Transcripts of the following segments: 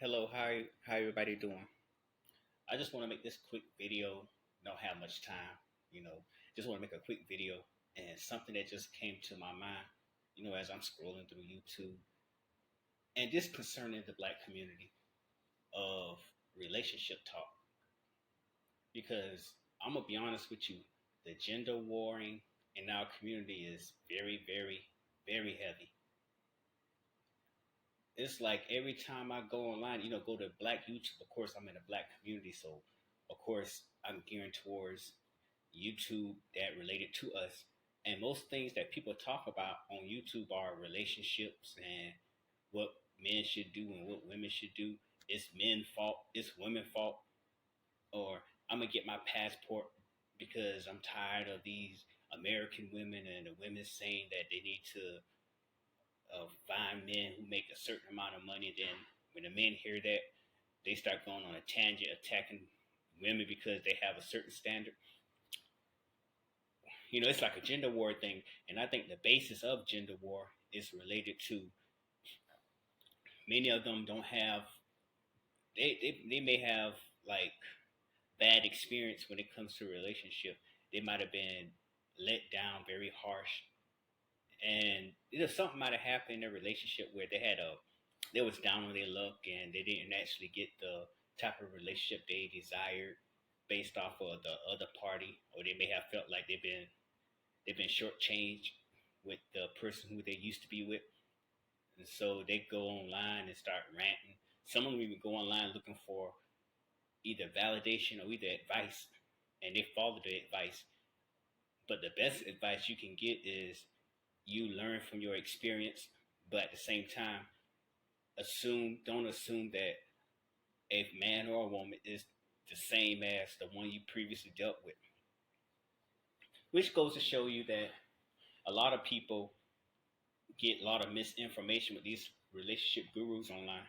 Hello, how everybody doing? I just want to make this quick video. Don't have much time, you know. Just want to make a quick video and something that just came to my mind, as I'm scrolling through YouTube, and this concerning the black community of relationship talk. Because I'm gonna be honest with you, the gender warring in our community is very, very, very heavy. It's like every time I go online, go to black YouTube. Of course, I'm in a black community, so of course I'm gearing towards YouTube that related to us. And most things that people talk about on YouTube are relationships and what men should do and what women should do. It's men's fault, it's women's fault, or I'm gonna get my passport because I'm tired of these American women and the women saying that they need to find men who make a certain amount of money. Then when the men hear that, they start going on a tangent attacking women because they have a certain standard. It's like a gender war thing. And I think the basis of gender war is related to many of them don't have, they may have like bad experience when it comes to a relationship. They might have been let down very harsh. And something might have happened in their relationship where they was down on their luck and they didn't actually get the type of relationship they desired based off of the other party, or they may have felt like they've been shortchanged with the person who they used to be with. And so they go online and start ranting. Some of them even go online looking for either validation or either advice, and they follow the advice. But the best advice you can get is you learn from your experience, but at the same time, don't assume that a man or a woman is the same as the one you previously dealt with. Which goes to show you that a lot of people get a lot of misinformation with these relationship gurus online.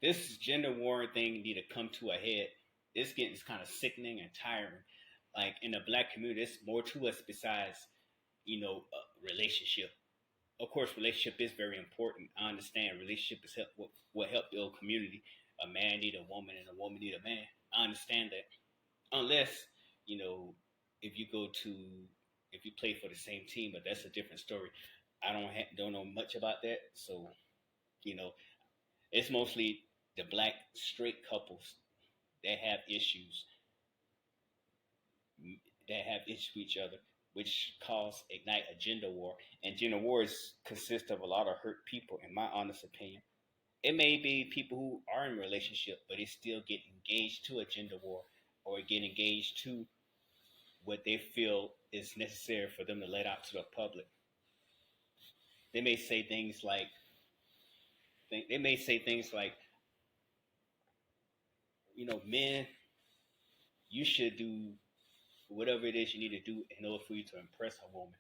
This gender war thing need to come to a head. It's kind of sickening and tiring. Like in the black community, there's more to us besides, relationship. Of course, relationship is very important. I understand relationship is what help build community. A man need a woman and a woman need a man. I understand that. Unless, you know, if you go to if you play for the same team, but that's a different story. I don't know much about that, so you know, it's mostly the black straight couples that have issues with each other, which cause ignite a gender war. And gender wars consist of a lot of hurt people, in my honest opinion. It may be people who are in a relationship, but they still get engaged to a gender war or get engaged to what they feel is necessary for them to let out to the public. They may say things like, they may say things like, men, you should do whatever it is you need to do in order for you to impress a woman,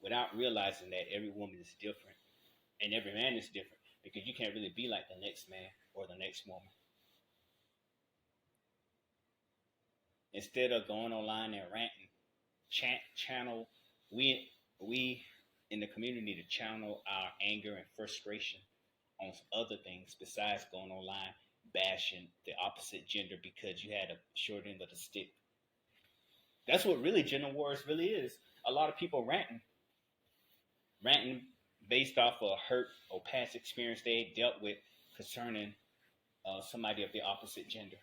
without realizing that every woman is different and every man is different, because you can't really be like the next man or the next woman. Instead of going online and ranting, channel we in the community need to channel our anger and frustration on other things besides going online bashing the opposite gender because you had a short end of the stick. That's what really gender wars really is. A lot of people ranting based off of hurt or past experience they dealt with concerning somebody of the opposite gender.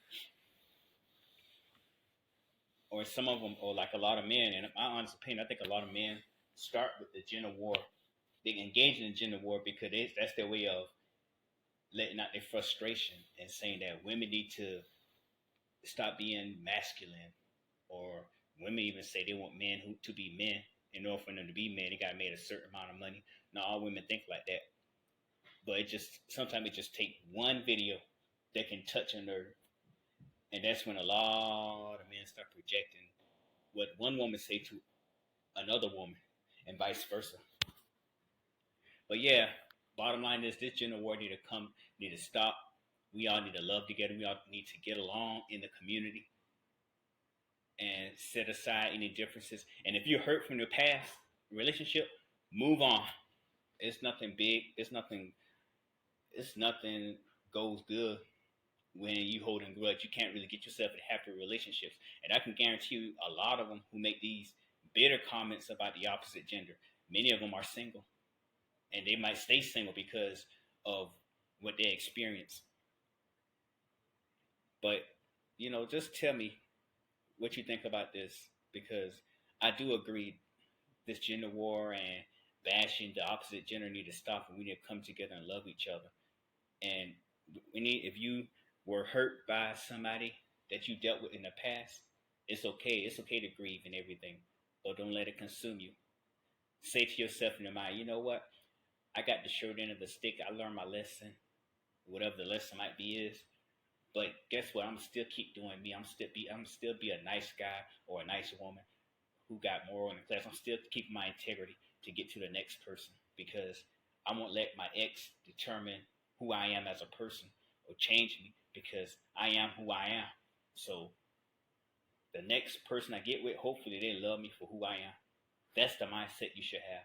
Or some of them, or like a lot of men, and in my honest opinion, I think a lot of men start with the gender war. They engage in the gender war because that's their way of letting out their frustration and saying that women need to stop being masculine, or women even say they want men to be men. In order for them to be men, they got to make a certain amount of money. Not all women think like that, but sometimes it just take one video that can touch a nerve, and that's when a lot of men start projecting what one woman say to another woman, and vice versa. But yeah, bottom line is this gender war need to stop. We all need to love together. We all need to get along in the community and set aside any differences. And if you're hurt from your past relationship, move on. It's nothing big. it's nothing goes good when you holding grudge. You can't really get yourself in happy relationships. And I can guarantee you, a lot of them who make these bitter comments about the opposite gender, many of them are single, and they might stay single because of what they experience. But just tell me what you think about this, because I do agree this gender war and bashing the opposite gender need to stop, and we need to come together and love each other. And if you were hurt by somebody that you dealt with in the past, it's okay. It's okay to grieve and everything, but don't let it consume you. Say to yourself in your mind, you know what? I got the short end of the stick. I learned my lesson, whatever the lesson might be is. But guess what? I'm still keep doing me. I'm still be a nice guy or a nice woman who got moral in the class. I'm still keeping my integrity to get to the next person, because I won't let my ex determine who I am as a person or change me, because I am who I am. So the next person I get with, hopefully they love me for who I am. That's the mindset you should have.